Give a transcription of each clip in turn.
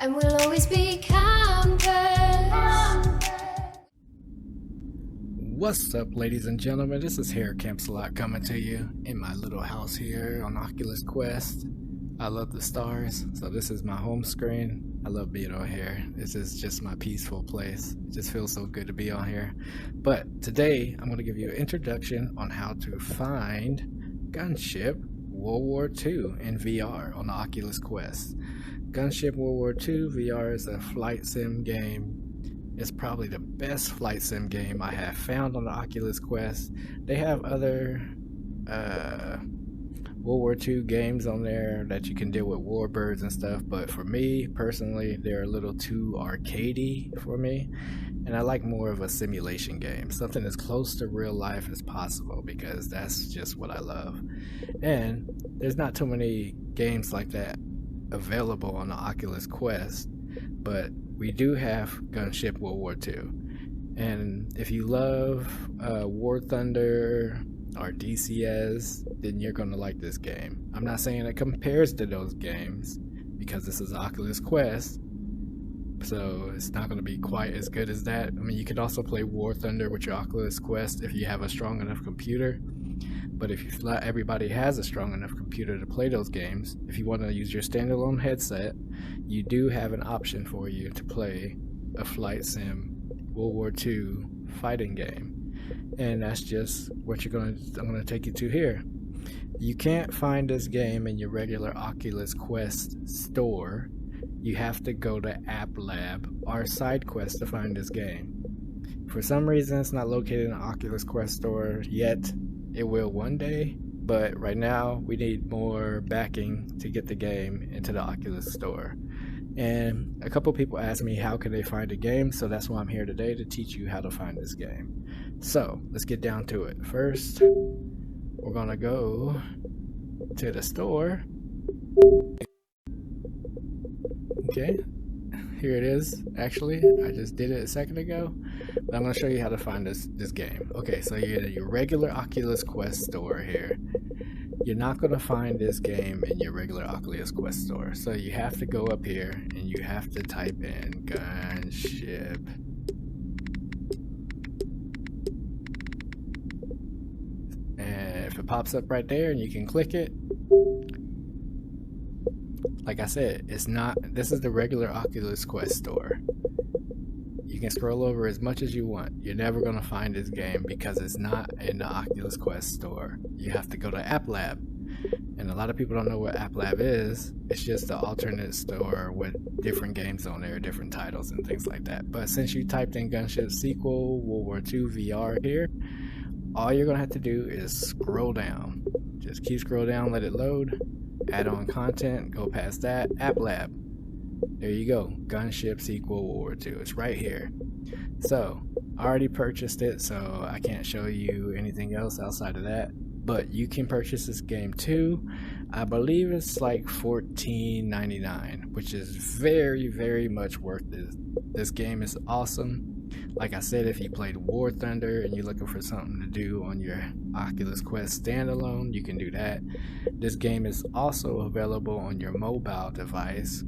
and we'll always be campers. What's up, ladies and gentlemen? This is Hair Campsalot coming to you in my little house here on Oculus Quest. I love the stars, so this is my home screen. I love being on here. This is just my peaceful place. It just feels so good to be on here. But today, I'm going to give you an introduction on how to find Gunship World War II in VR on the Oculus Quest. Gunship World War II VR is a flight sim game. It's probably the best flight sim game I have found on the Oculus Quest. They have other World War II games on there that you can deal with warbirds and stuff, but for me personally, they're a little too arcadey for me, and I like more of a simulation game, something as close to real life as possible, because that's just what I love. And there's not too many games like that available on the Oculus Quest, but we do have Gunship World War II. And if you love War Thunder or DCS, then you're going to like this game. I'm not saying it compares to those games because this is Oculus Quest, so it's not going to be quite as good as that. I mean, you could also play War Thunder with your Oculus Quest if you have a strong enough computer. But if not everybody has a strong enough computer to play those games, if you want to use your standalone headset, you do have an option for you to play a flight sim World War II fighting game. And that's just what I'm going to take you to here. You can't find this game in your regular Oculus Quest store. You have to go to App Lab or SideQuest to find this game. For some reason, it's not located in the Oculus Quest store yet. It will one day, but right now we need more backing to get the game into the Oculus store. And a couple people asked me how can they find a game, so that's why I'm here today, to teach you how to find this game. So let's get down to it. First, we're gonna go to the store. Okay, here it is. Actually, I just did it a second ago, but I'm going to show you how to find this game. Okay, so you're in your regular Oculus Quest store here. You're not going to find this game in your regular Oculus Quest store, so you have to go up here and you have to type in Gunship. And if it pops up right there and you can click it, like I said, this is the regular Oculus Quest store. You can scroll over as much as you want. You're never going to find this game because it's not in the Oculus Quest store. You have to go to App Lab. And a lot of people don't know what App Lab is. It's just an alternate store with different games on there, different titles and things like that. But since you typed in Gunship Sequel World War II VR here, all you're going to have to do is scroll down. Just keep scrolling down, let it load. Add on content, go past that, App Lab. There you go, Gunship Sequel World War II. It's right here. So, I already purchased it, so I can't show you anything else outside of that. But you can purchase this game too. I believe it's like $14.99, which is very, very much worth it. This game is awesome. Like I said, if you played War Thunder and you're looking for something to do on your Oculus Quest standalone, you can do that. This game is also available on your mobile device,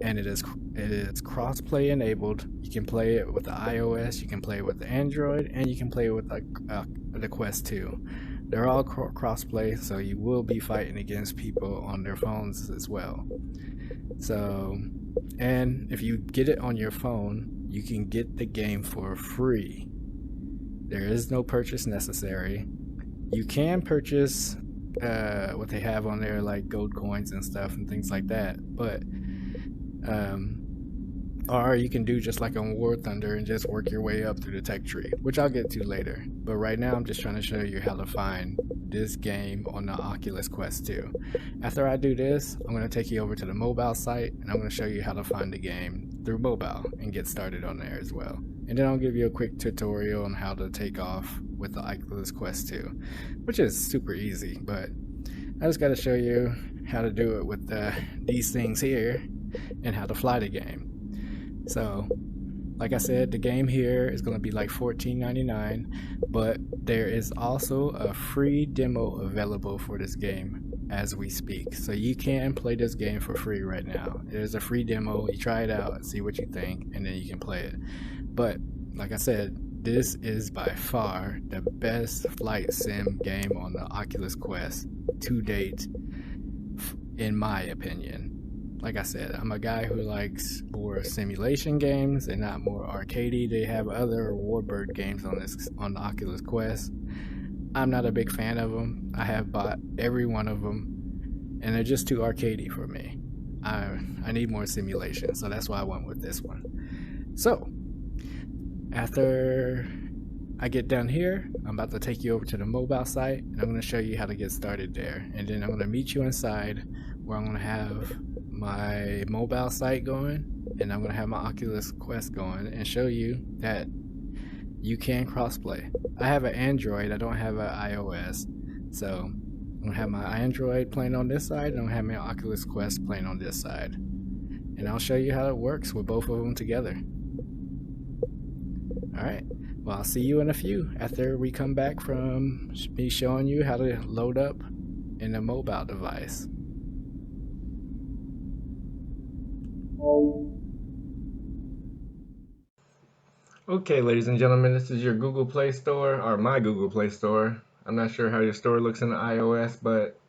and it is crossplay enabled. You can play it with the iOS, you can play it with the Android, and you can play it with the Quest 2. They're all crossplay, so you will be fighting against people on their phones as well. So, and if you get it on your phone, you can get the game for free. There is no purchase necessary. You can purchase what they have on there, like gold coins and stuff and things like that, but or you can do just like on War Thunder and just work your way up through the tech tree, which I'll get to later. But right now I'm just trying to show you how to find this game on the Oculus Quest 2. After I do this, I'm going to take you over to the mobile site and I'm going to show you how to find the game through mobile and get started on there as well. And then I'll give you a quick tutorial on how to take off with the Oculus Quest 2, which is super easy, but I just got to show you how to do it with these things here and how to fly the game. So, like I said, the game here is going to be like $14.99, but there is also a free demo available for this game as we speak. So you can play this game for free right now. There's a free demo. You try it out, see what you think, and then you can play it. But like I said, this is by far the best flight sim game on the Oculus Quest to date, in my opinion. Like I said, I'm a guy who likes more simulation games and not more arcadey. They have other Warbird games on the Oculus Quest. I'm not a big fan of them. I have bought every one of them, and they're just too arcadey for me. I need more simulation, so that's why I went with this one. So, after I get done here, I'm about to take you over to the mobile site, and I'm going to show you how to get started there. And then I'm going to meet you inside, where I'm going to have my mobile site going, and I'm going to have my Oculus Quest going, and show you that you can crossplay. I have an Android, I don't have an iOS, so I'm going to have my Android playing on this side, and I'm going to have my Oculus Quest playing on this side. And I'll show you how it works with both of them together. Alright, well, I'll see you in a few after we come back from me showing you how to load up in a mobile device. Okay, ladies and gentlemen, this is your Google Play Store, or my Google Play Store. I'm not sure how your store looks in the iOS, but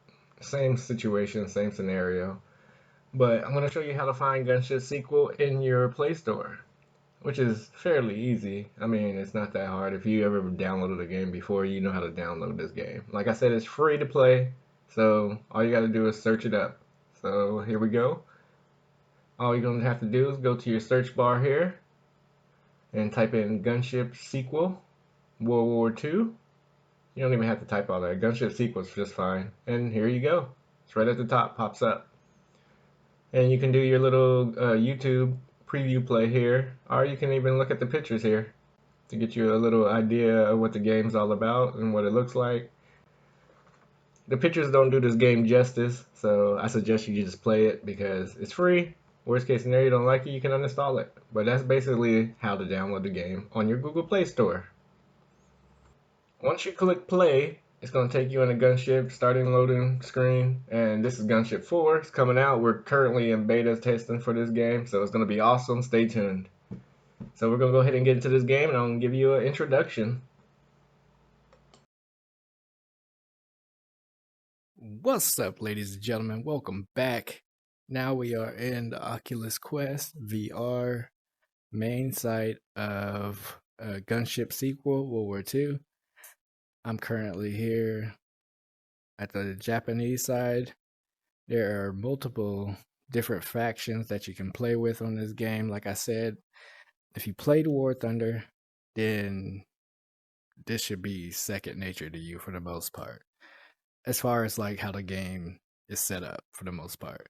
same situation, same scenario. But I'm going to show you how to find Gunship Sequel in your Play Store, which is fairly easy. I mean, it's not that hard. If you ever downloaded a game before, you know how to download this game. Like I said, it's free to play, so all you got to do is search it up. So here we go. All you're going to have to do is go to your search bar here and type in Gunship Sequel WW2. You don't even have to type all that. Gunship Sequel is just fine. And here you go. It's right at the top, pops up. And you can do your little YouTube preview play here, or you can even look at the pictures here to get you a little idea of what the game's all about and what it looks like. The pictures don't do this game justice, so I suggest you just play it because it's free. Worst case scenario, you don't like it, you can uninstall it. But that's basically how to download the game on your Google Play Store. Once you click play, it's going to take you on a Gunship starting loading screen. And this is Gunship 4. It's coming out. We're currently in beta testing for this game, so it's going to be awesome. Stay tuned. So we're going to go ahead and get into this game, and I'm going to give you an introduction. What's up, ladies and gentlemen? Welcome back. Now we are in the Oculus Quest VR main site of Gunship Sequel World War II. I'm currently here at the Japanese side. There are multiple different factions that you can play with on this game. Like I said, if you played War Thunder, then this should be second nature to you for the most part, as far as like how the game is set up for the most part.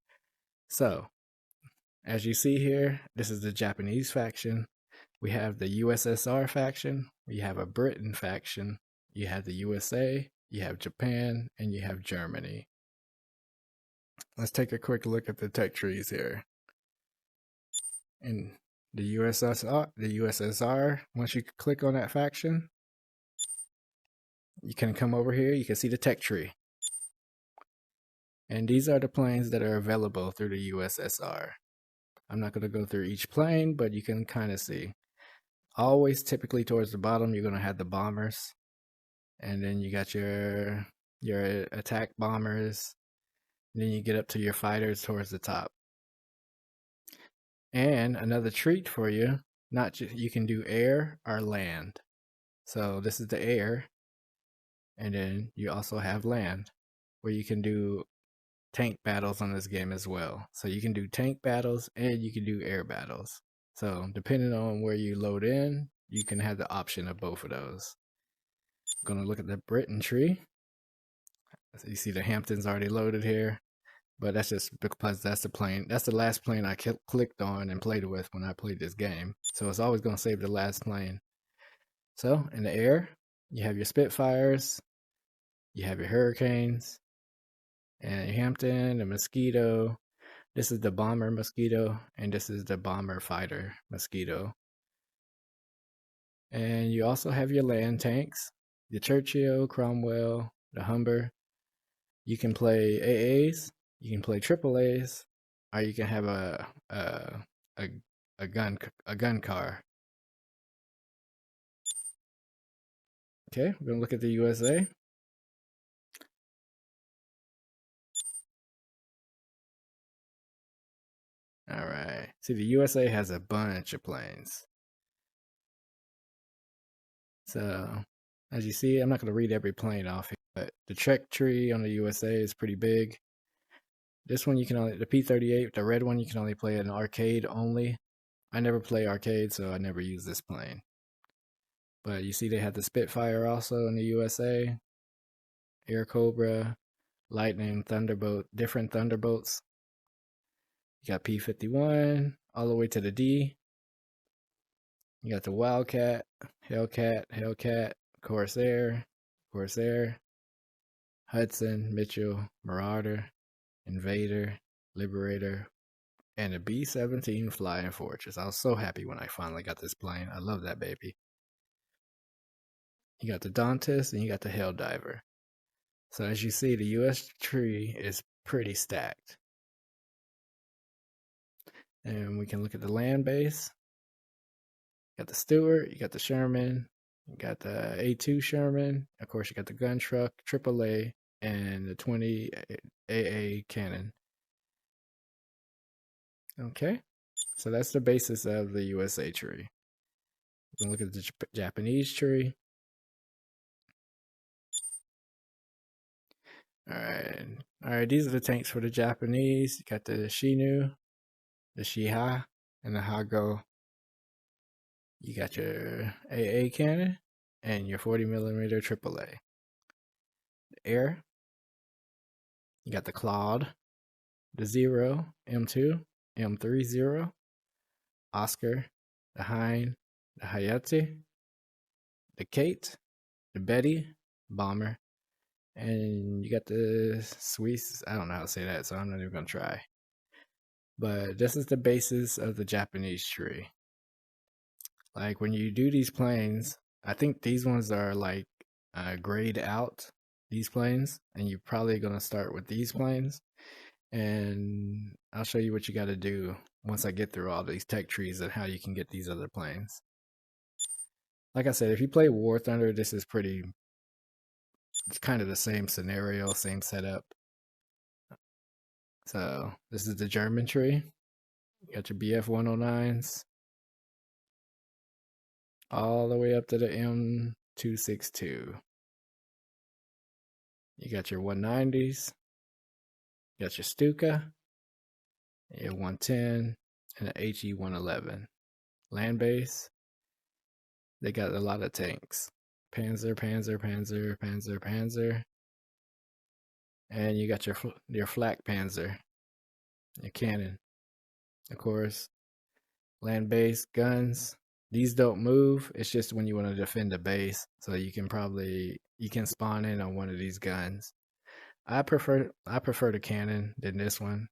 So, as you see here, this is the Japanese faction. We have the USSR faction, we have a Britain faction, you have the USA, you have Japan, and you have Germany. Let's take a quick look at the tech trees here. In the USSR, once you click on that faction, you can come over here, you can see the tech tree. And these are the planes that are available through the USSR. I'm not going to go through each plane, but you can kind of see. Always typically towards the bottom, you're going to have the bombers. And then you got your attack bombers. And then you get up to your fighters towards the top. And another treat for you, you can do air or land. So this is the air. And then you also have land, where you can do tank battles on this game as well. So you can do tank battles and you can do air battles. So depending on where you load in, you can have the option of both of those. I'm gonna look at the Britain tree. So you see the Hamptons already loaded here, but that's just because that's the last plane I clicked on and played with when I played this game. So it's always gonna save the last plane. So in the air, you have your Spitfires, you have your Hurricanes, and Hampton, the Mosquito. This is the Bomber Mosquito, and this is the Bomber Fighter Mosquito. And you also have your land tanks, the Churchill, Cromwell, the Humber. You can play AAs, you can play AAAs, or you can have a, a gun car. Okay, we're gonna look at the USA. All right. See, the USA has a bunch of planes. So, as you see, I'm not going to read every plane off here, but the Trek tree on the USA is pretty big. This one you can only, the P-38, the red one, you can only play in arcade only. I never play arcade, so I never use this plane. But you see they have the Spitfire also in the USA, Air Cobra, Lightning, Thunderbolt, different Thunderbolts. You got P-51 all the way to the D. You got the Wildcat, Hellcat, Corsair, Hudson, Mitchell, Marauder, Invader, Liberator, and a B-17 Flying Fortress. I was so happy when I finally got this plane. I love that baby. You got the Dauntus and you got the Helldiver. So as you see, the US tree is pretty stacked. And we can look at the land base. You got the Stuart, you got the Sherman, you got the A2 Sherman. Of course, you got the gun truck, AAA, and the 20 AA cannon. Okay, so that's the basis of the USA tree. We can look at the Japanese tree. All right. These are the tanks for the Japanese. You got the Shinu, the Shiha, and the Hago. You got your AA cannon and your 40mm AAA. The air. You got the Claude, the Zero, M2, M30, Oscar, the Hein, the Hayate, the Kate, the Betty, Bomber, and you got the Swiss. I don't know how to say that, so I'm not even going to try. But this is the basis of the Japanese tree. Like when you do these planes, I think these ones are like grayed out, these planes, and you're probably going to start with these planes. And I'll show you what you got to do once I get through all these tech trees and how you can get these other planes. Like I said, if you play War Thunder, this is it's kind of the same scenario, same setup. So this is the German tree. You got your BF-109s all the way up to the M262. You got your 190s. You got your Stuka, your 110, and the HE-111. Land base. They got a lot of tanks. Panzer. And you got your flak Panzer, your cannon. Of course, land base, guns. These don't move. It's just when you want to defend a base. So you can spawn in on one of these guns. I prefer the cannon than this one.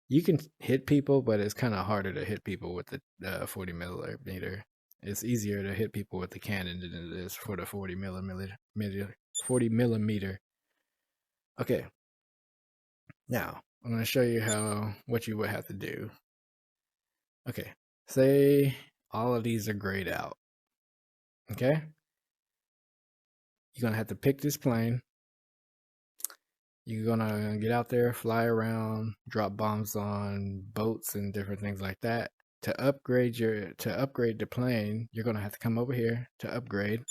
You can hit people, but it's kind of harder to hit people with the 40mm. It's easier to hit people with the cannon than it is for the 40mm. Okay. Now, I'm going to show you what you would have to do. Okay. Say all of these are grayed out. Okay? You're going to have to pick this plane. You're going to get out there, fly around, drop bombs on boats and different things like that. To upgrade the plane, you're going to have to come over here to upgrade.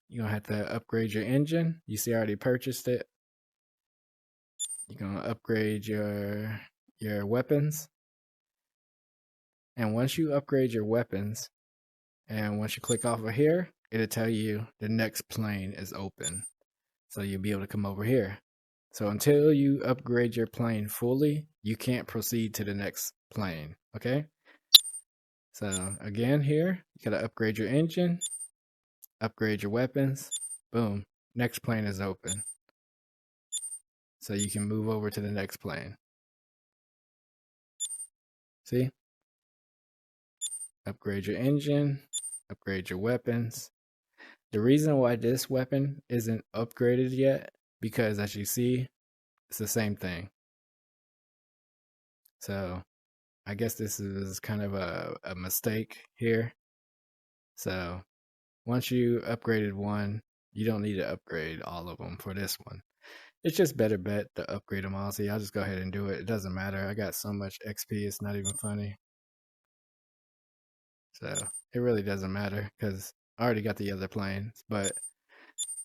You're going to have to upgrade your engine. You see I already purchased it. You're going to upgrade your weapons. And once you upgrade your weapons, and once you click off of here, it'll tell you the next plane is open. So you'll be able to come over here. So until you upgrade your plane fully, you can't proceed to the next plane, okay? So again here, you gotta upgrade your engine, upgrade your weapons, boom, next plane is open. So you can move over to the next plane. See? Upgrade your engine, upgrade your weapons. The reason why this weapon isn't upgraded yet, because as you see, it's the same thing. So I guess this is kind of a mistake here. So once you upgraded one, you don't need to upgrade all of them for this one. It's just better bet to upgrade them all. So I'll just go ahead and do it. It doesn't matter. I got so much XP, it's not even funny. So it really doesn't matter because I already got the other planes. But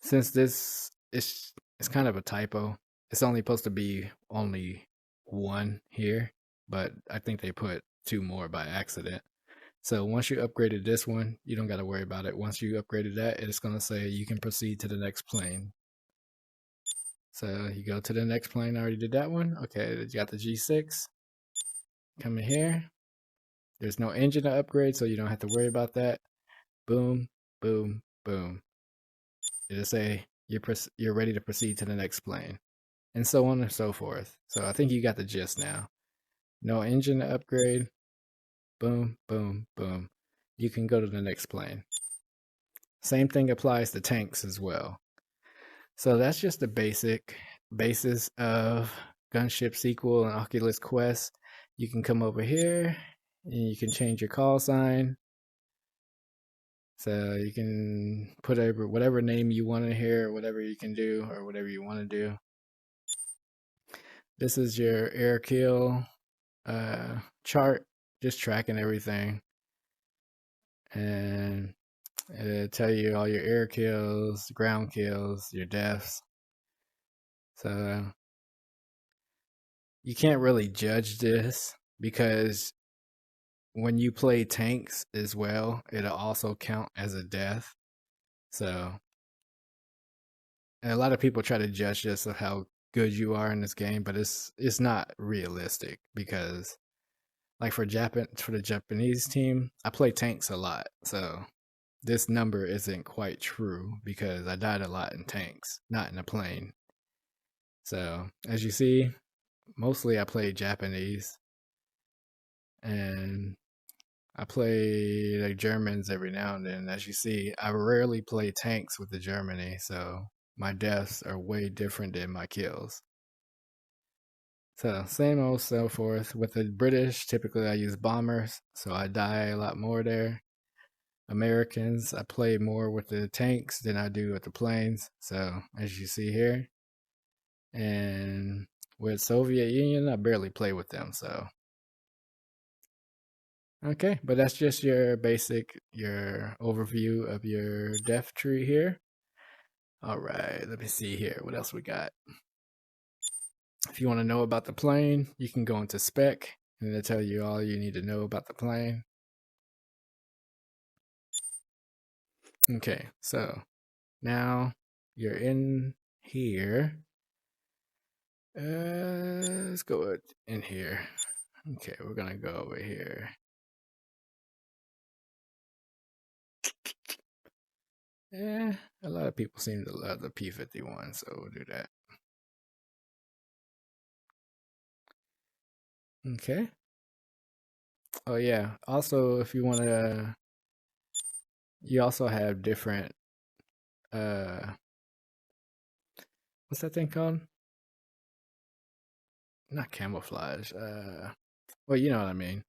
since this is it's kind of a typo, it's only supposed to be only one here, but I think they put two more by accident. So once you upgraded this one, you don't got to worry about it. Once you upgraded that, it's going to say you can proceed to the next plane. So you go to the next plane. I already did that one. Okay, you got the G6. Come in here. There's no engine to upgrade, so you don't have to worry about that. Boom, boom, boom. It'll say you're ready to proceed to the next plane, and so on and so forth. So I think you got the gist now. No engine to upgrade. Boom, boom, boom. You can go to the next plane. Same thing applies to tanks as well. So that's just the basis of Gunship Sequel and Oculus Quest. You can come over here and you can change your call sign. So you can put whatever name you want in here, whatever you can do, or whatever you want to do. This is your air kill chart, just tracking everything. And it'll tell you all your air kills, ground kills, your deaths. So you can't really judge this because when you play tanks as well, it'll also count as a death. So, and a lot of people try to judge this of how good you are in this game, but it's not realistic because, like for the Japanese team, I play tanks a lot, so this number isn't quite true because I died a lot in tanks, not in a plane. So as you see, mostly I play Japanese, and I play like Germans every now and then. As you see, I rarely play tanks with the Germany, so my deaths are way different than my kills. So same old so forth. With the British, typically I use bombers, so I die a lot more there. Americans, I play more with the tanks than I do with the planes. So as you see here, and with Soviet Union, I barely play with them. So okay, but that's just your overview of your death tree here. All right, let me see here. What else we got? If you want to know about the plane, you can go into spec and it'll tell you all you need to know about the plane. Okay, so now you're in here. Let's go in here. Okay, we're gonna go over here. Yeah, a lot of people seem to love the P-51, so we'll do that. Okay. Oh yeah. Also, if you want to, you also have different. What's that thing called? Not camouflage. Well, you know what I mean.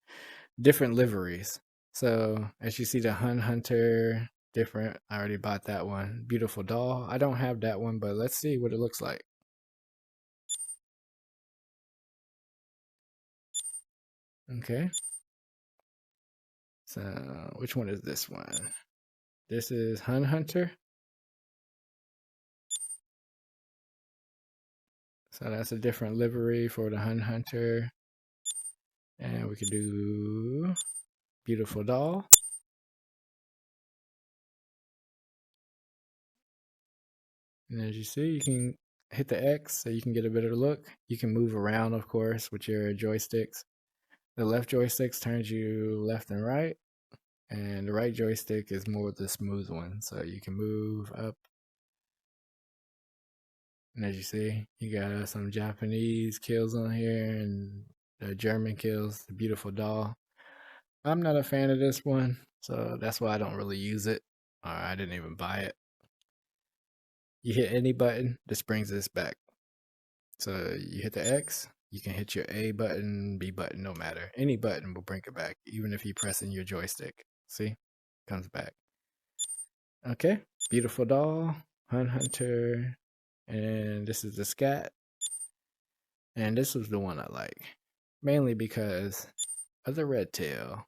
Different liveries. So as you see, the Hun Hunter, different. I already bought that one. Beautiful doll. I don't have that one, but let's see what it looks like. Okay. So which one is this one? This is Hun Hunter. So that's a different livery for the Hun Hunter. And we could do Beautiful Doll. And as you see, you can hit the X so you can get a better look. You can move around, of course, with your joysticks. The left joystick turns you left and right. And the right joystick is more the smooth one. So you can move up. And as you see, you got some Japanese kills on here and the German kills, the Beautiful Doll. I'm not a fan of this one, so that's why I don't really use it. Or I didn't even buy it. You hit any button, this brings this back. So you hit the X, you can hit your A button, B button, no matter. Any button will bring it back, even if you press in your joystick. See? Comes back. Okay, beautiful doll, Hunt Hunter, and this is the scat. And this was the one I like, mainly because of the red tail.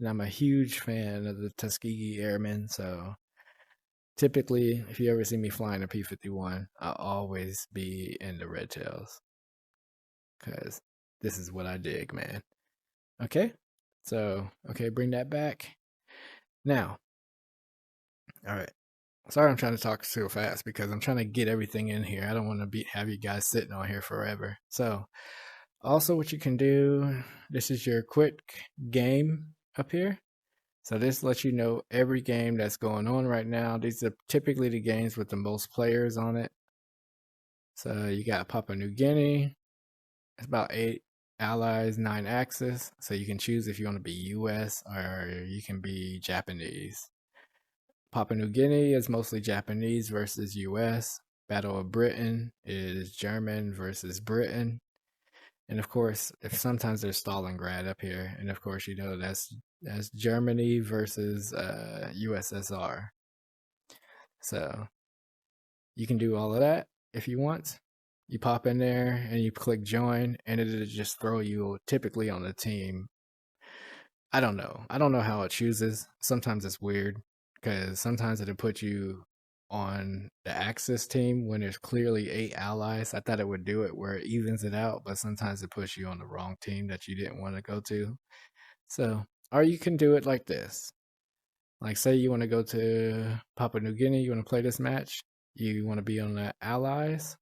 And I'm a huge fan of the Tuskegee Airmen, so typically, if you ever see me flying a P-51, I'll always be in the red tails. Because this is what I dig, man. Okay? So, okay, bring that back. Now, alright. Sorry I'm trying to talk so fast because I'm trying to get everything in here. I don't want to have you guys sitting on here forever. So, also what you can do, this is your quick game up here. So this lets you know every game that's going on right now. These are typically the games with the most players on it. So you got Papua New Guinea. It's about 8 allies, 9 axis. So you can choose if you want to be US or you can be Japanese. Papua New Guinea is mostly Japanese versus US. Battle of Britain is German versus Britain. And of course, if sometimes there's Stalingrad up here, and of course you know that's Germany versus USSR. So you can do all of that if you want. You pop in there and you click join, and it'll just throw you typically on the team. I don't know how it chooses. Sometimes it's weird because sometimes it'll put you on the Axis team when there's clearly 8 allies. I thought it would do it where it evens it out, but sometimes it puts you on the wrong team that you didn't want to go to. So, or you can do it like this. Like say you want to go to Papua New Guinea, you want to play this match, you want to be on the allies.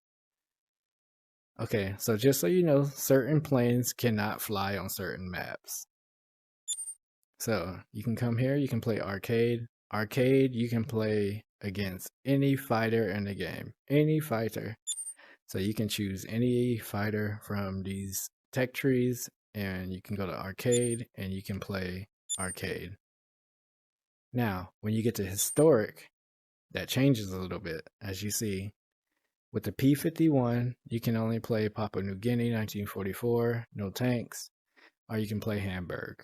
Okay, so just so you know, certain planes cannot fly on certain maps. So you can come here, you can play arcade. Arcade, you can play against any fighter in the game, any fighter. So you can choose any fighter from these tech trees and you can go to arcade and you can play arcade. Now, when you get to historic, that changes a little bit. As you see, with the P-51, you can only play Papua New Guinea 1944, no tanks, or you can play Hamburg.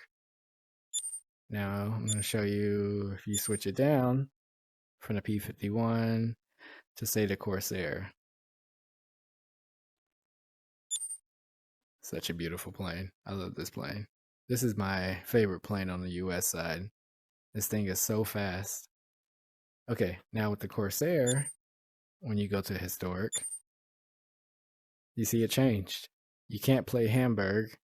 Now, I'm going to show you if you switch it down from the P-51 to say the Corsair. Such a beautiful plane. I love this plane. This is my favorite plane on the US side. This thing is so fast. Okay, now with the Corsair, when you go to historic, you see it changed. You can't play Hamburg,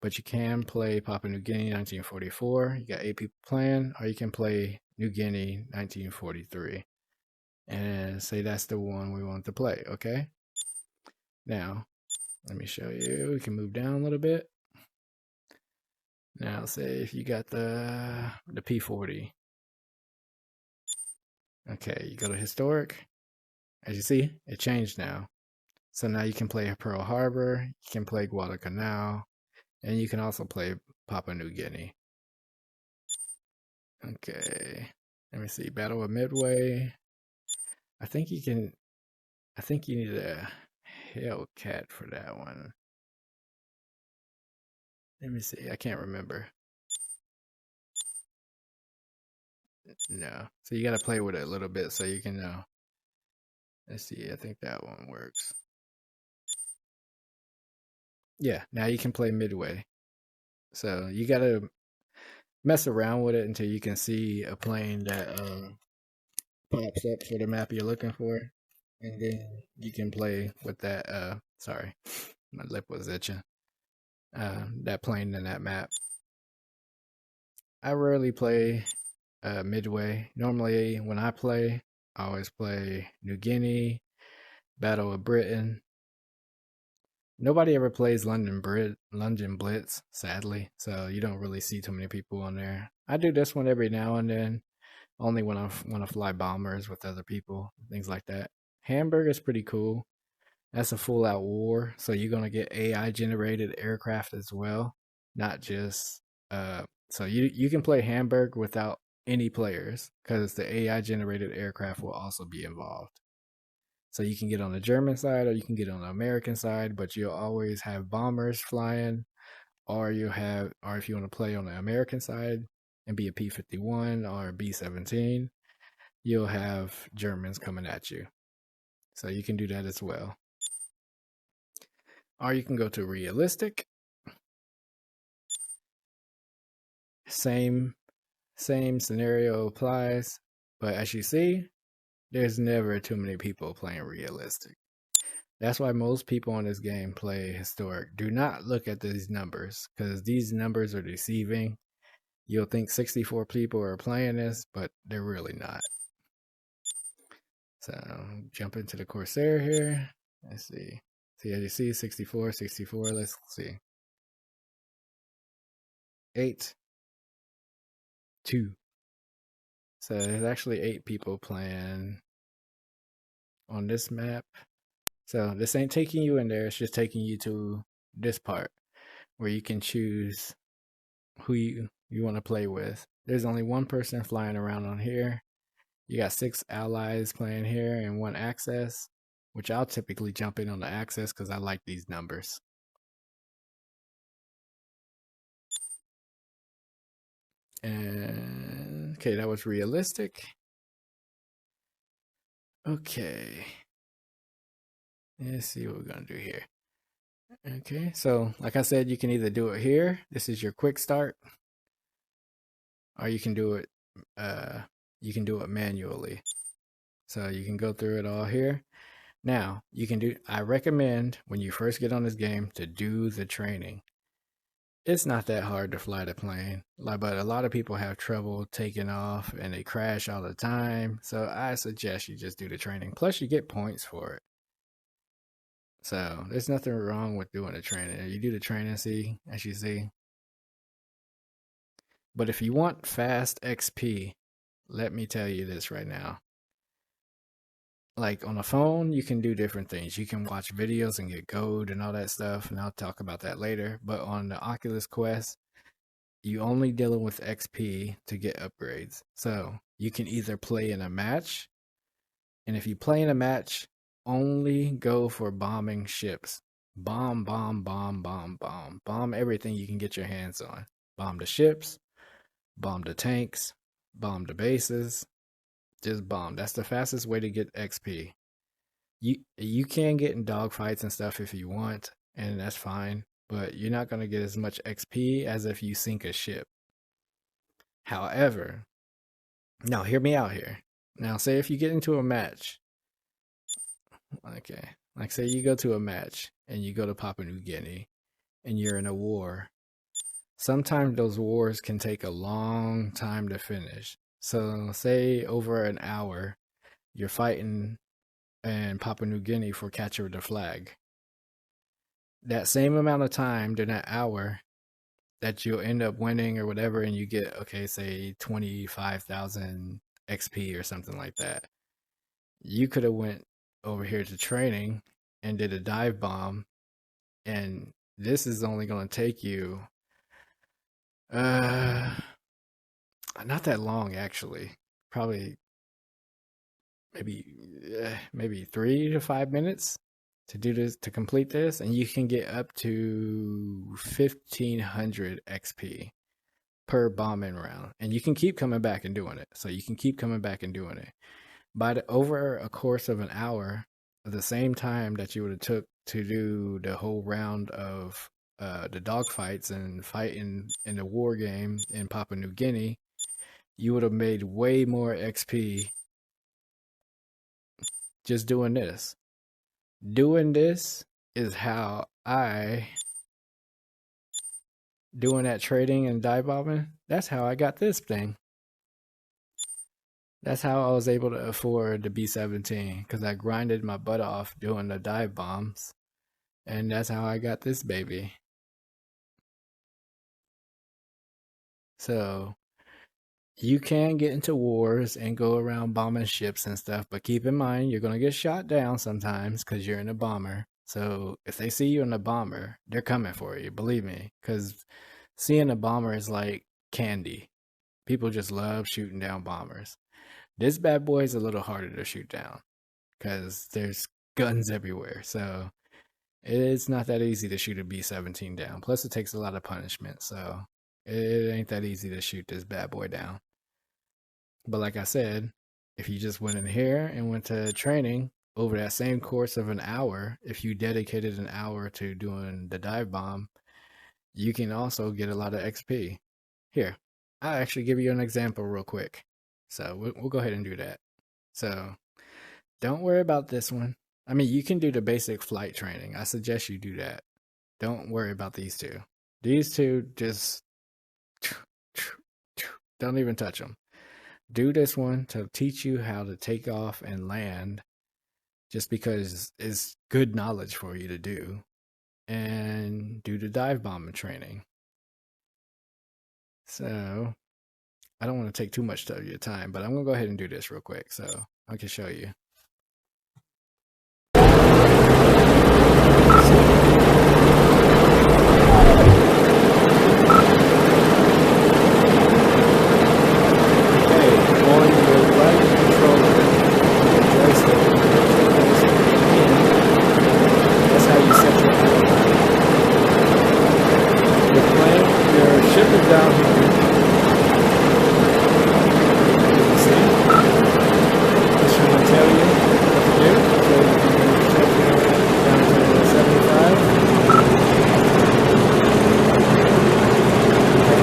but you can play Papua New Guinea 1944. You got 8 people playing, or you can play New Guinea 1943. And say that's the one we want to play, okay? Now, let me show you. We can move down a little bit. Now, say if you got the P40. Okay, you go to historic. As you see, it changed now. So now you can play Pearl Harbor, you can play Guadalcanal, and you can also play Papua New Guinea. Okay, let me see. Battle of Midway. I think you need a Hellcat for that one. Let me see. I can't remember. No. So you got to play with it a little bit so you can know. Let's see. I think that one works. Yeah. Now you can play Midway. So you got to mess around with it until you can see a plane that pops up for the map you're looking for. And then you can play with that. Sorry. My lip was itching. That plane in that map. I rarely play Midway. Normally, when I play, I always play New Guinea, Battle of Britain. Nobody ever plays London Blitz, sadly, so you don't really see too many people on there. I do this one every now and then, only when I want to fly bombers with other people, things like that. Hamburg is pretty cool. That's a full-out war, so you're going to get AI-generated aircraft as well, not just... so you can play Hamburg without any players, because the AI-generated aircraft will also be involved. So you can get on the German side or you can get on the American side, but you'll always have bombers flying, or if you want to play on the American side and be a P-51 or a B-17, you'll have Germans coming at you. So you can do that as well. Or you can go to realistic. Same scenario applies, but as you see, there's never too many people playing realistic. That's why most people in this game play historic. Do not look at these numbers, because these numbers are deceiving. You'll think 64 people are playing this, but they're really not. So jump into the Corsair here. Let's see. See, as you see, 64, 64. Let's see. 8, 2. So there's actually 8 people playing on this map. So this ain't taking you in there. It's just taking you to this part where you can choose who you want to play with. There's only one person flying around on here. You got 6 allies playing here and 1 access, which I'll typically jump in on the access because I like these numbers. And okay, that was realistic. Okay. Let's see what we're gonna do here. Okay, so like I said, you can either do it here. This is your quick start, or you can do it manually. So you can go through it all here. Now I recommend when you first get on this game to do the training. It's not that hard to fly the plane, but a lot of people have trouble taking off and they crash all the time. So I suggest you just do the training. Plus you get points for it. So there's nothing wrong with doing the training. You do the training, as you see. But if you want fast XP, let me tell you this right now. Like on a phone, you can do different things. You can watch videos and get gold and all that stuff, and I'll talk about that later. But on the Oculus Quest, you only dealing with XP to get upgrades. So you can either play in a match, and if you play in a match, only go for bombing ships. Bomb, bomb, bomb, bomb, bomb. Bomb everything you can get your hands on. Bomb the ships, bomb the tanks, bomb the bases. Just bomb. That's the fastest way to get XP. You can get in dogfights and stuff if you want, and that's fine, but you're not going to get as much XP as if you sink a ship. However, now hear me out here. Now say if you get into a match, okay, like say you go to a match and you go to Papua New Guinea and you're in a war. Sometimes those wars can take a long time to finish. So say over an hour, you're fighting in Papua New Guinea for capture the flag. That same amount of time during that hour that you'll end up winning or whatever, and you get, okay, say 25,000 XP or something like that. You could have went over here to training and did a dive bomb, and this is only going to take you not that long, actually. Probably maybe 3 to 5 minutes to do this, to complete this, and you can get up to 1,500 XP per bombing round, and you can keep coming back and doing it. So you can keep coming back and doing it. Over a course of an hour, at the same time that you would have took to do the whole round of the dogfights and fighting in the war game in Papua New Guinea, you would have made way more XP just doing this. Doing this is how doing that trading and dive bombing, that's how I got this thing. That's how I was able to afford the B-17, because I grinded my butt off doing the dive bombs. And that's how I got this baby. So you can get into wars and go around bombing ships and stuff, but keep in mind you're going to get shot down sometimes because you're in a bomber. So if they see you in a bomber, they're coming for you, believe me, because seeing a bomber is like candy. People just love shooting down bombers. This bad boy is a little harder to shoot down. because there's guns everywhere. So it's not that easy to shoot a B-17 down. Plus, it takes a lot of punishment. So it ain't that easy to shoot this bad boy down. But like I said, if you just went in here and went to training over that same course of an hour, if you dedicated an hour to doing the dive bomb, you can also get a lot of XP. Here, I'll actually give you an example real quick. So we'll go ahead and do that. So don't worry about this one. I mean, you can do the basic flight training. I suggest you do that. Don't worry about these two. These two, just don't even touch them. Do this one to teach you how to take off and land, just because it's good knowledge for you to do. And do the dive bombing training. So I don't want to take too much of your time, but I'm going to go ahead and do this real quick so I can show you. Down here. See? Just trying to tell you what to do. So you can check it down to 75.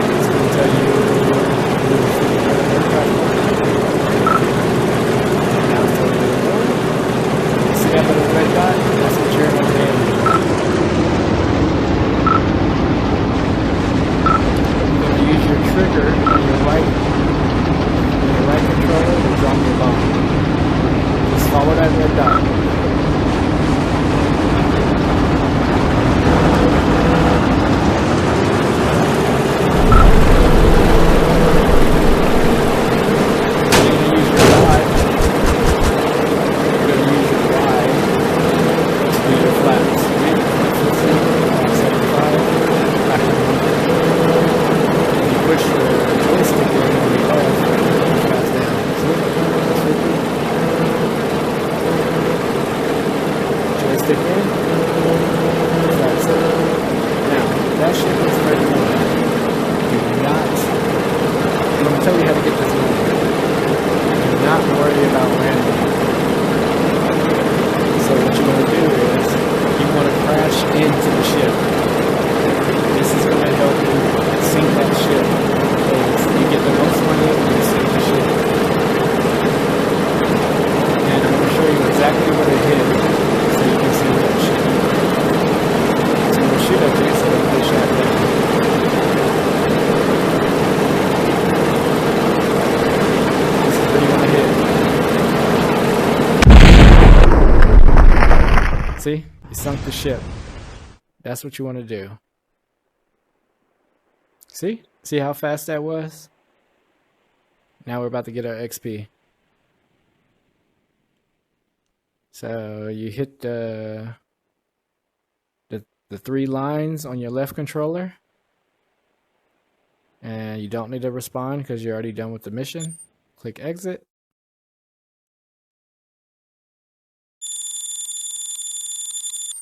It's going to tell you see that little red dot? That's what you're going to do. Trigger on your right controller to drop your bomb. Just follow that red dot. You're going to use your Y. You're going to use your Y to do your flaps. 75. Back to push the joystick in on the left, fast down. Joystick in, fast down. Now, that ship is ready to land. Do not, I'm going to tell you how to get this moving. Do not worry about landing. So what you want to do is, you want to crash into the ship. This is going to help you sink that ship. You get the most money when you sink the ship. And I'm going to show you exactly what it hit so you can sink that ship. So I'm going to shoot at you so that they shot down. This is what you want to hit. See? You sunk the ship. That's what you want to do. See? See how fast that was? Now we're about to get our XP. So you hit the three lines on your left controller. And you don't need to respond because you're already done with the mission. Click exit.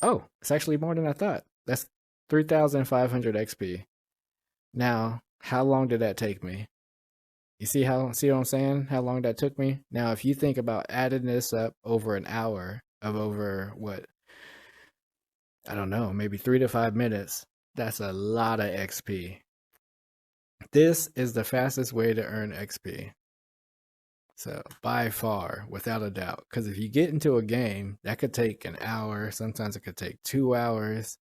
Oh, it's actually more than I thought. That's 3,500 XP. Now, how long did that take me? You see what I'm saying? How long that took me? Now, if you think about adding this up over an hour of over what? I don't know, maybe 3 to 5 minutes. That's a lot of XP. This is the fastest way to earn XP. So, by far, without a doubt. Because if you get into a game, that could take an hour. Sometimes it could take 2 hours.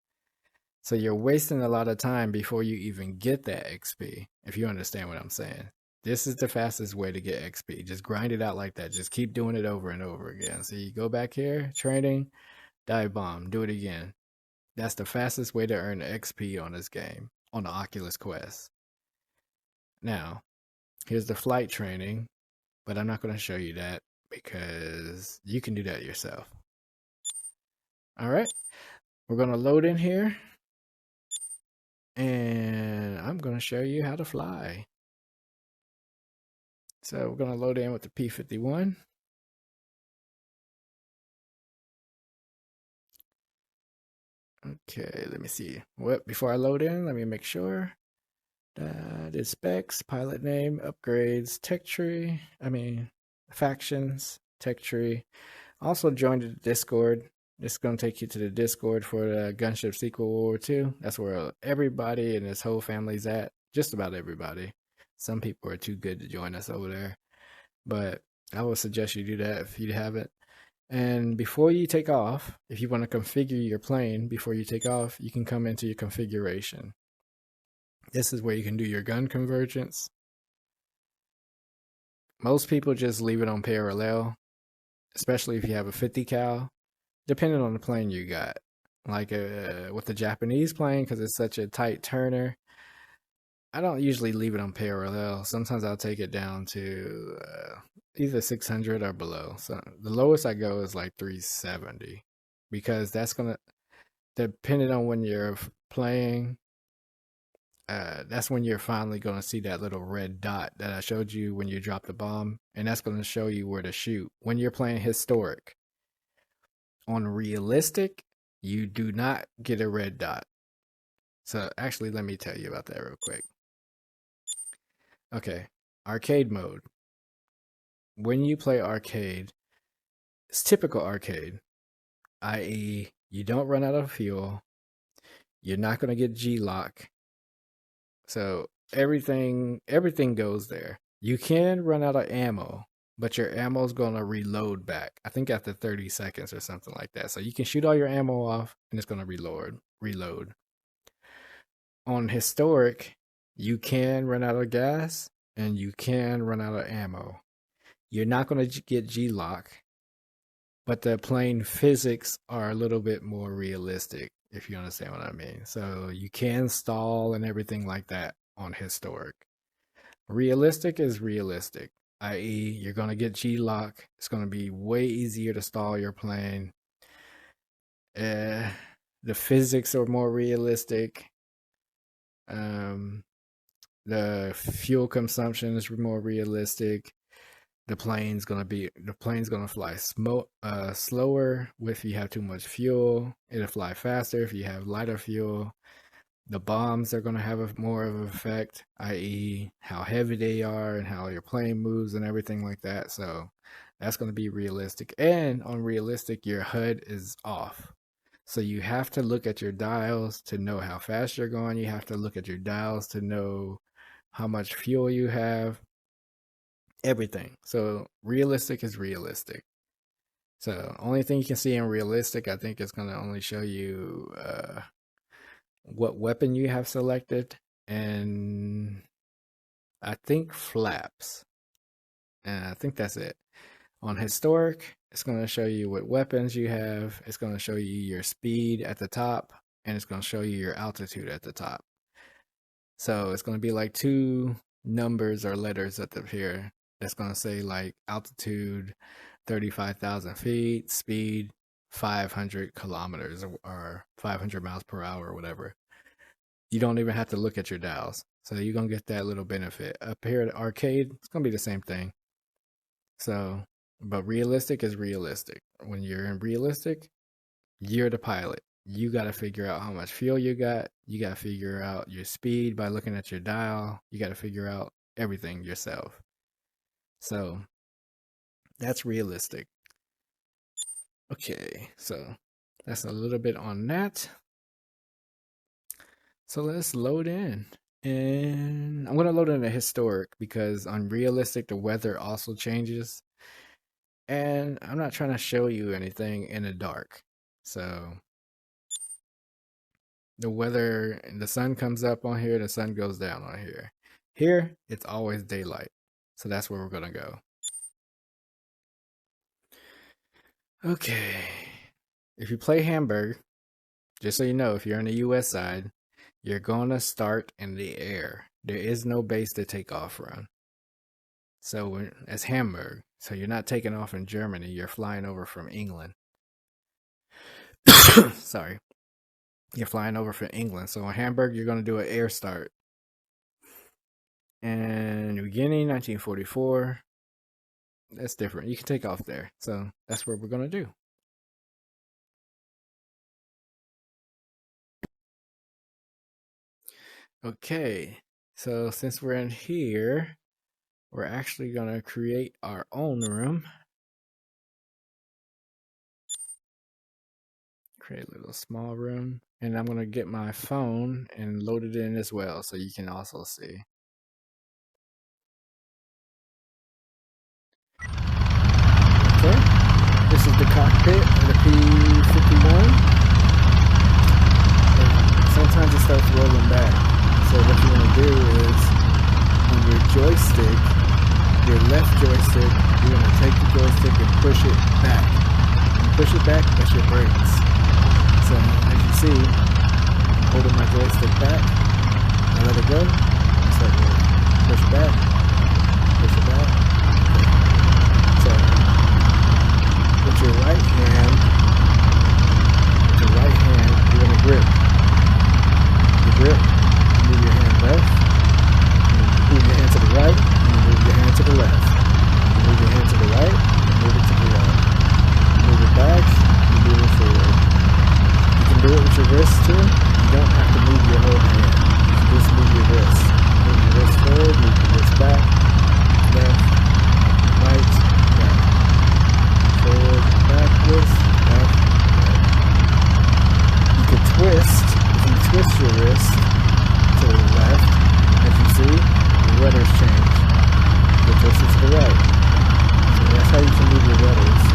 So you're wasting a lot of time before you even get that XP, if you understand what I'm saying. This is the fastest way to get XP. Just grind it out like that. Just keep doing it over and over again. So you go back here, training, dive bomb, do it again. That's the fastest way to earn XP on this game, on the Oculus Quest. Now, here's the flight training, but I'm not going to show you that because you can do that yourself. All right, we're going to load in here. And I'm going to show you how to fly. So we're going to load in with the P-51. Okay, let me see. What before I load in, let me make sure. Did specs, pilot name, upgrades, tech tree. Factions, tech tree. Also joined the Discord. It's gonna take you to the Discord for the Gunship Sequel WW2. That's where everybody and his whole family's at. Just about everybody. Some people are too good to join us over there, but I would suggest you do that if you haven't. And before you take off, if you want to configure your plane before you take off, you can come into your configuration. This is where you can do your gun convergence. Most people just leave it on parallel, especially if you have a 50 cal, depending on the plane you got. Like with the Japanese plane, because it's such a tight turner, I don't usually leave it on parallel. Sometimes I'll take it down to either 600 or below. So the lowest I go is like 370, because that's gonna, depending on when you're playing, that's when you're finally going to see that little red dot that I showed you when you drop the bomb, and that's going to show you where to shoot when you're playing historic. On realistic, you do not get a red dot. So actually, let me tell you about that real quick. Okay, arcade mode. When you play arcade, it's typical arcade, i.e., you don't run out of fuel, you're not going to get G-lock. So everything goes there. You can run out of ammo, but your ammo is going to reload back. I think after 30 seconds or something like that. So you can shoot all your ammo off and it's going to reload. On historic, you can run out of gas and you can run out of ammo. You're not going to get G-lock, but the plane physics are a little bit more realistic, if you understand what I mean. So you can stall and everything like that on historic. Realistic is realistic, i.e., you're going to get G-lock. It's going to be way easier to stall your plane. The physics are more realistic. The fuel consumption is more realistic. The plane's gonna fly slower if you have too much fuel. It'll fly faster if you have lighter fuel. The bombs are gonna have more of an effect, i.e., how heavy they are and how your plane moves and everything like that. So that's gonna be realistic. And on realistic, your HUD is off. So you have to look at your dials to know how fast you're going. You have to look at your dials to know how much fuel you have. Everything. So realistic is realistic. So only thing you can see in realistic, I think, is going to only show you what weapon you have selected, and I think flaps. And I think that's it. On historic, it's going to show you what weapons you have. It's going to show you your speed at the top, and it's going to show you your altitude at the top. So it's going to be like two numbers or letters up here. That's going to say like altitude 35,000 feet, speed 500 kilometers or 500 miles per hour or whatever. You don't even have to look at your dials. So you're going to get that little benefit. Up here at arcade, it's going to be the same thing. So, but realistic is realistic. When you're in realistic, you're the pilot. You got to figure out how much fuel you got. You got to figure out your speed by looking at your dial. You got to figure out everything yourself. So that's realistic. Okay, so that's a little bit on that. So let's load in. And I'm going to load in a historic because on realistic, the weather also changes. And I'm not trying to show you anything in the dark. So the weather, the sun comes up on here, the sun goes down on here. Here, it's always daylight. So that's where we're going to go. Okay. If you play Hamburg, just so you know, if you're on the US side, you're going to start in the air. There is no base to take off from. So it's Hamburg. So you're not taking off in Germany. You're flying over from England. Sorry. You're flying over from England. So in Hamburg, you're going to do an air start. And beginning 1944. That's different. You can take off there. So that's what we're going to do. Okay, so since we're in here, we're actually gonna create our own room. Create a little small room, and I'm gonna get my phone and load it in as well, so you can also see. Okay, this is the cockpit of the P-51. Sometimes it starts rolling back, so what you want to do is on your joystick, your left joystick, you're going to take the joystick and push it back. When you push it back, that's your brakes. So as you see, I'm holding my joystick back, I let it go, start rolling. Push it back, push it back. So with your right hand, you're going to grip. You grip, you move your hand left, you move your hand to the right, and you move your hand to the left. You move your hand to the right, and move it to the left. You move it back, you move it forward. You can do it with your wrist too. You don't have to move your whole hand. You can just move your wrist. Move your wrist forward, move your wrist back, left, right, back. Forward, backwards, left, right. You can twist. If you twist your wrist to the left, as you see, the rudders change. You twist it to the right. So that's how you can move your rudders.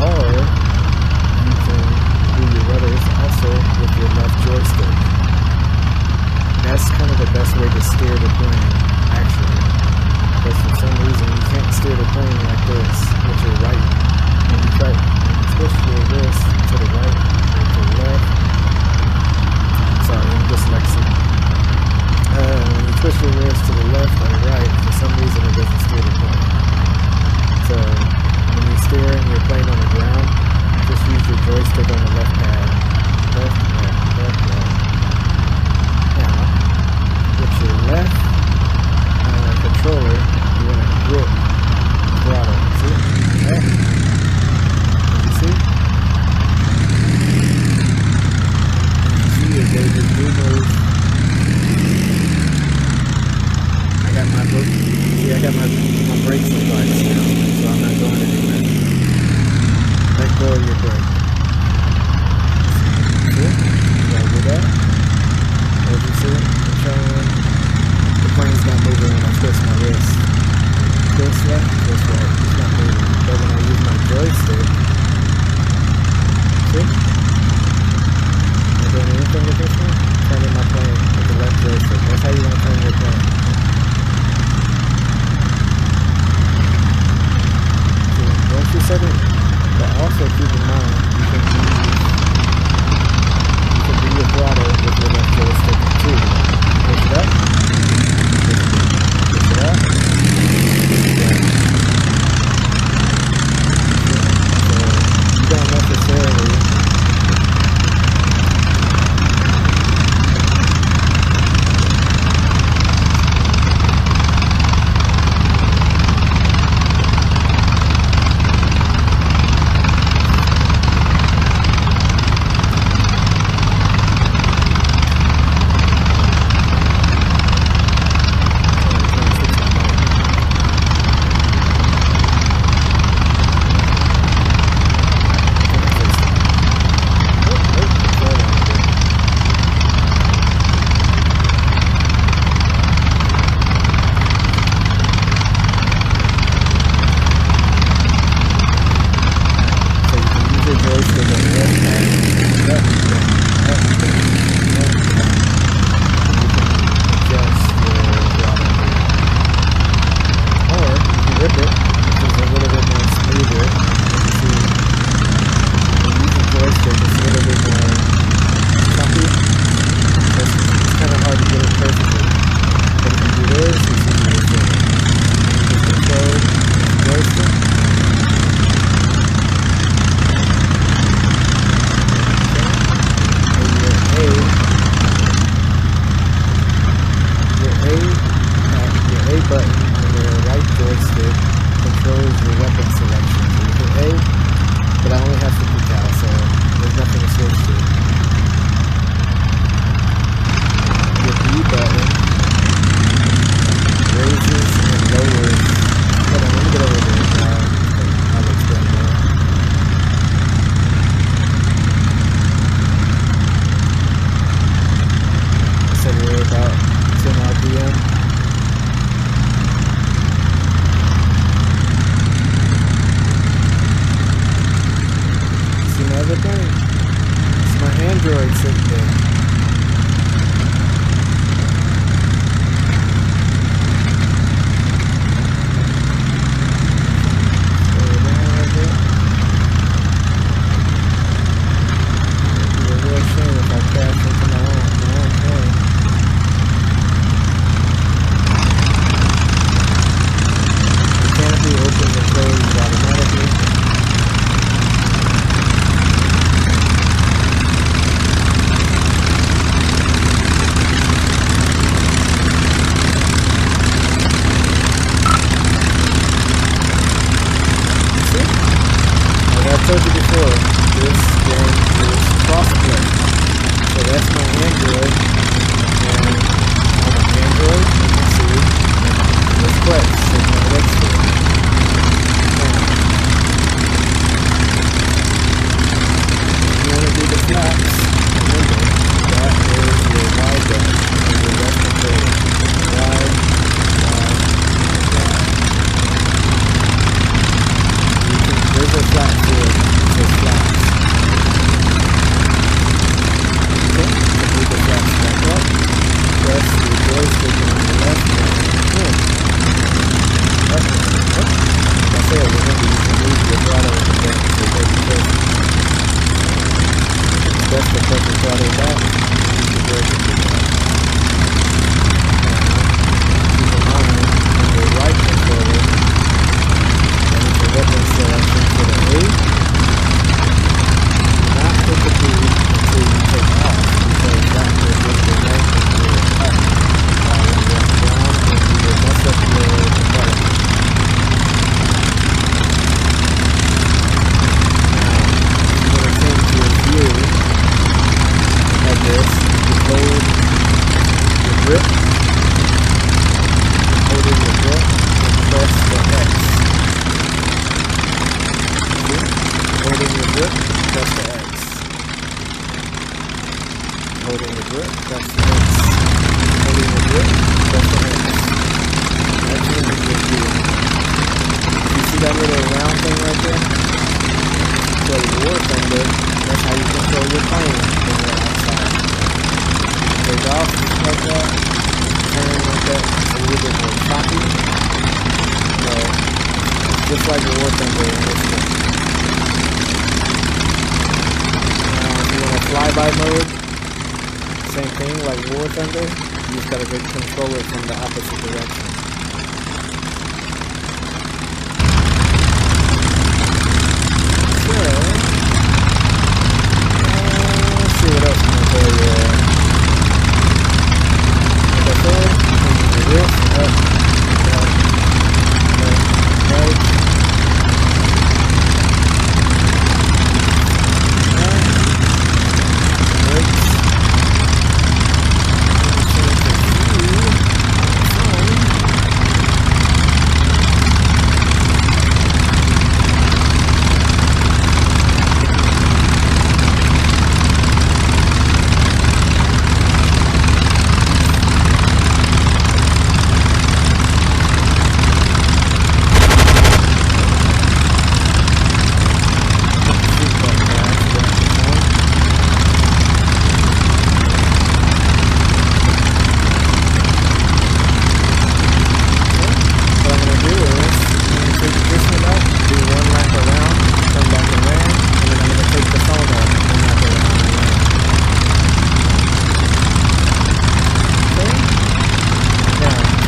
Or you can move your rudders also with your left joystick. That's kind of the best way to steer the plane, actually. Because for some reason you can't steer the plane like this with your right. When you try to twist your wrist to the right or to the left. Sorry, I'm dyslexic. When you twist your wrist to the left or the right, for some reason it doesn't steer the plane. So when you're steering your plane on the ground, just use your joystick on the left pad. Left, right, left, right. Now, with your left controller, you want to grip the throttle. See? Okay. You see? I got my brakes in place now, so I'm not going anywhere. Let go of your brake. See? You gotta do that. As you see, I'm showing the plane's not moving when I twist my wrist. Twist left, twist right. It's not moving. But when I use my joystick, see? Doing anything with this one? Turning my plane with the left joystick. That's how you want to turn your plane. So once you set it, but also keep in mind you can do your throttle with your left joystick too. Push it up. Push it up. So you don't necessarily War Thunder in this one. If you want a flyby mode, same thing like War Thunder. You just gotta go control it from the opposite direction. Let's see what else I'm gonna tell you. Like I said, do this, up, down, left, right. Brakes.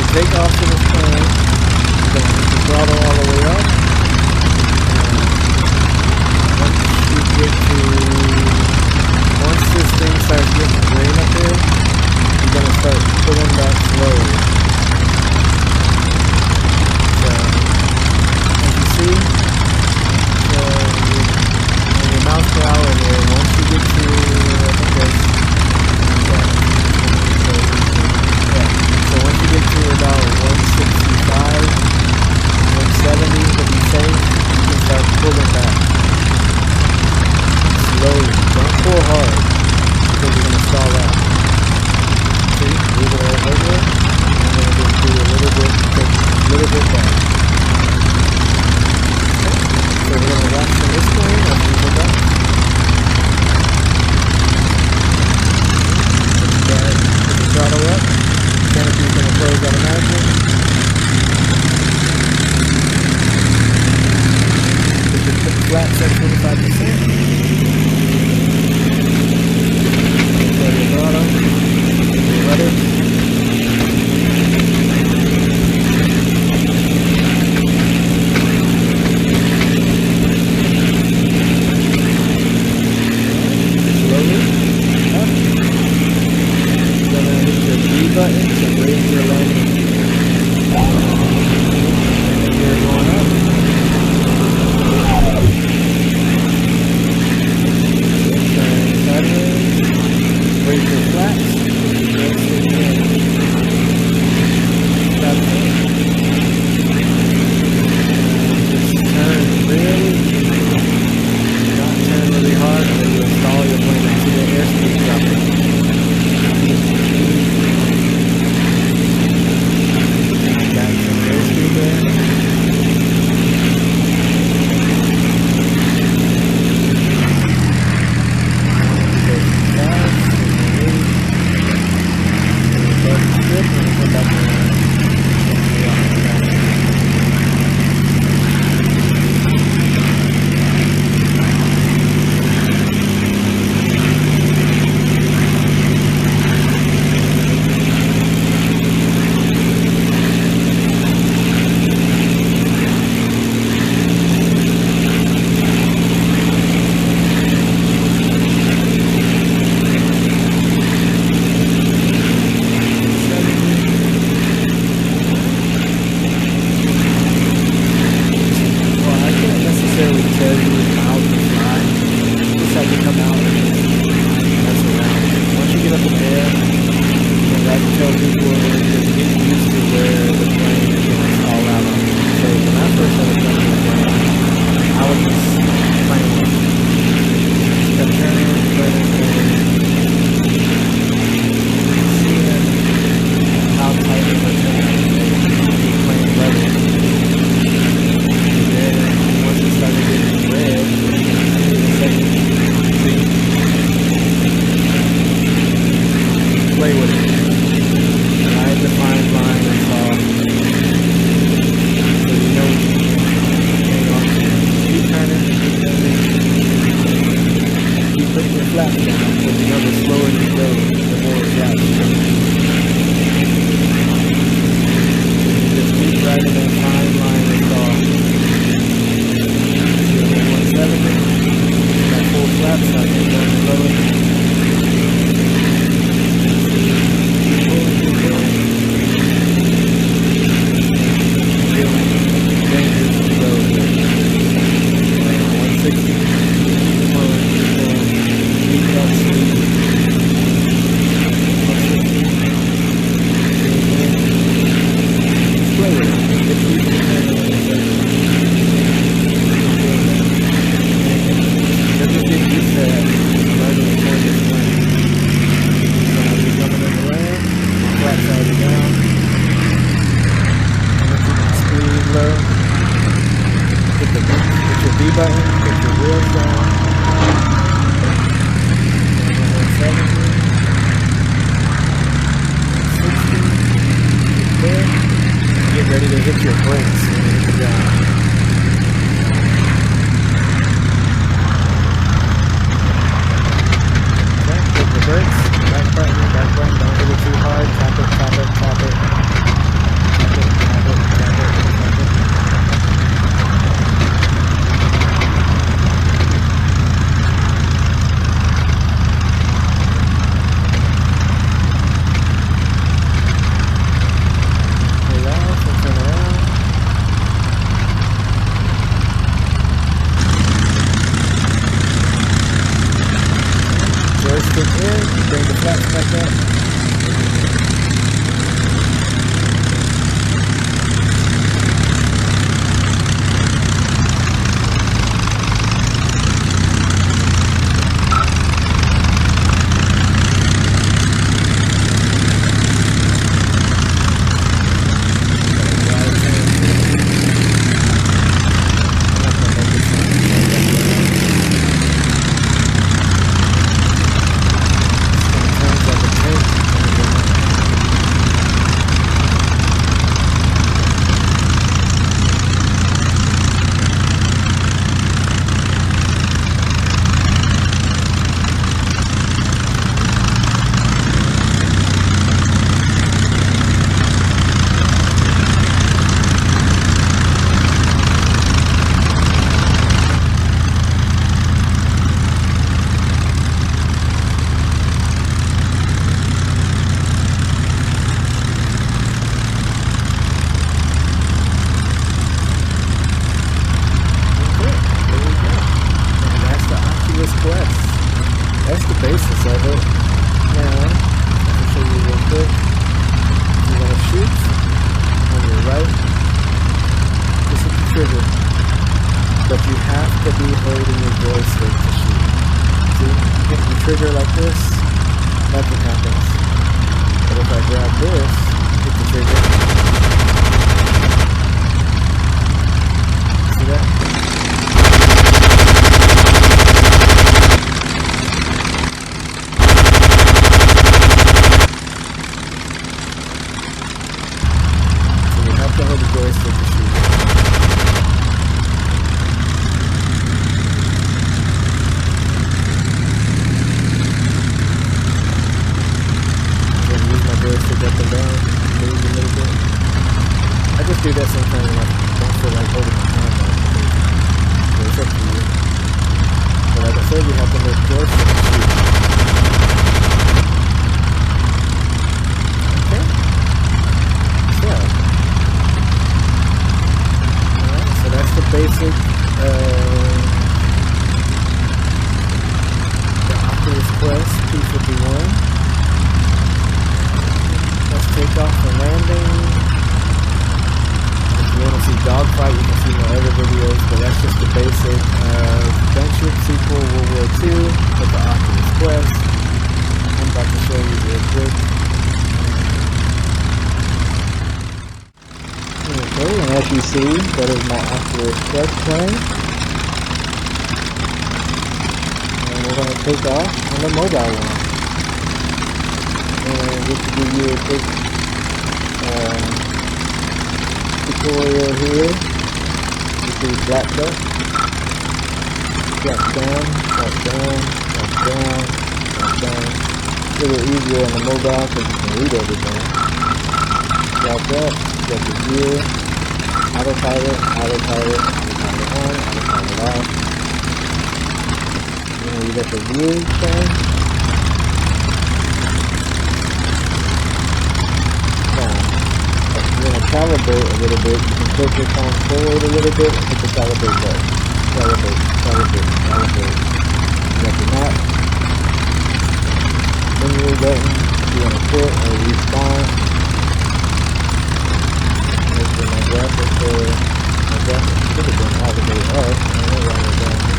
Take off to this plane, you're going to put the throttle all the way up, and once this thing starts getting green up here, you're going to start pulling back slowly. So, as you see, your mouse per hour here, once you get to, I think that's, so once you get to about 165, 170, what you say, you can start pulling back. Slowly. Don't pull hard, because you're going to stall out. See? Move it over. And down, because you know the slower you go, the more gap you go. Just keep riding that fine line across. 170, that full flap side, and down the lower. Ready to hit your brakes when you hit the ground. Okay, hit the brakes, back button, don't hit it too hard, tap it, tap it, tap it. Tap it, tap it, tap it, tap it. Joystick in, bring the flaps back up. That's the basis of it. Now, I'll show you real quick. You want to shoot on your right. This is the trigger. But you have to be holding your joystick to shoot. See, hit the trigger like this, nothing happens. But if I grab this, hit the trigger. See that? Joystick to shoot. Then use my joystick up and down, move a little bit. I just do that sometimes when I don't feel like holding my camera. So it's up to you. But like I said, you have to hold joystick to shoot. Okay. So. That's the basic the Oculus Quest P51. Let's take off for landing. If you want to see dogfight, you can see my other videos, but that's just the basic Gunship Sequel WW2 with the Oculus Quest. I'm about to show you real quick. Okay, and as you see, that is my Oculus Quest plane. And we're going to take off on the mobile one. And just to give you a quick tutorial here, you see flat duck, drop down, drop down, drop down. thing. It's a little easier on the mobile because you can read everything. Got that. Got the view. Autopilot, autopilot, autopilot on, autopilot off. And you got the view thing. Now, if you want to calibrate a little bit, you can tilt your phone forward a little bit and hit the calibrate button. Calibrate, calibrate, calibrate. You got the map. Menu button if you want to quit or respawn. Make sure my graphics should have been all the way up. I don't know why they're down here.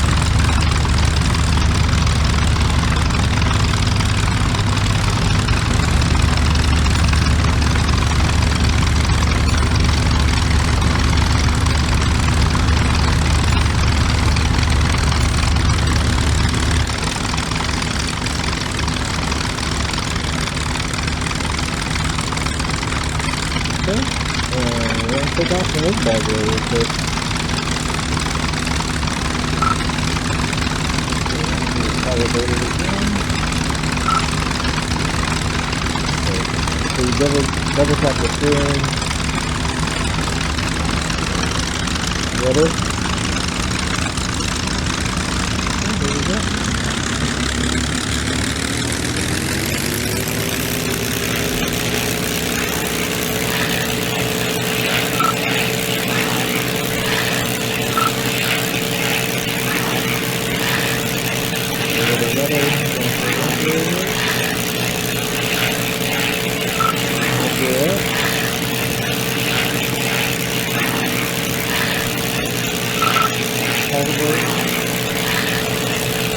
Take off from this bag real quick. Calibrate it again. So you double tap the steering. Rudder. There we go.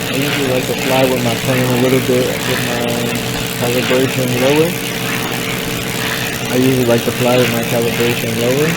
I usually like to fly with my plane a little bit with my calibration lower. I usually like to fly with my calibration lower.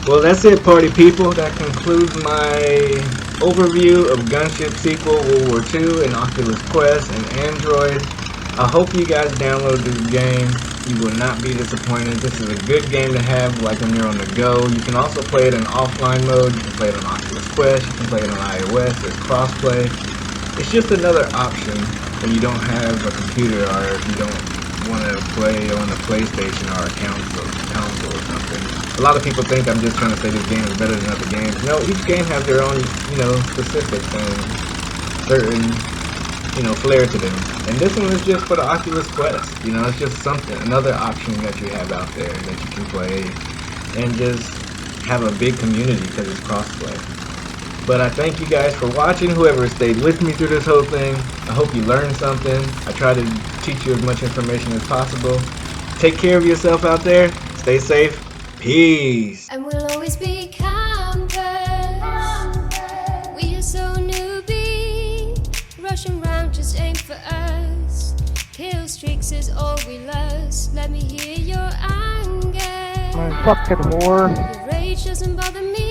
Well, that's it, party people. That concludes my overview of Gunship Sequel WW2 and Oculus Quest and Android. I hope you guys download this game. You will not be disappointed. This is a good game to have like when you're on the go. You can also play it in offline mode. You can play it on Oculus Quest. You can play it on iOS. There's Crossplay. It's just another option when you don't have a computer or if you don't want to play on a PlayStation or a console or something. A lot of people think I'm just trying to say this game is better than other games. No, each game has their own, specifics and certain, flair to them. And this one is just for the Oculus Quest. It's just something, another option that you have out there that you can play and just have a big community because it's crossplay. But I thank you guys for watching, whoever stayed with me through this whole thing. I hope you learned something. I try to teach you as much information as possible. Take care of yourself out there. Stay safe. Peace. And we'll always be campers. We are so newbie. Rushing round just ain't for us. Kill streaks is all we lust. Let me hear your anger. My fucking whore. Your rage doesn't bother me.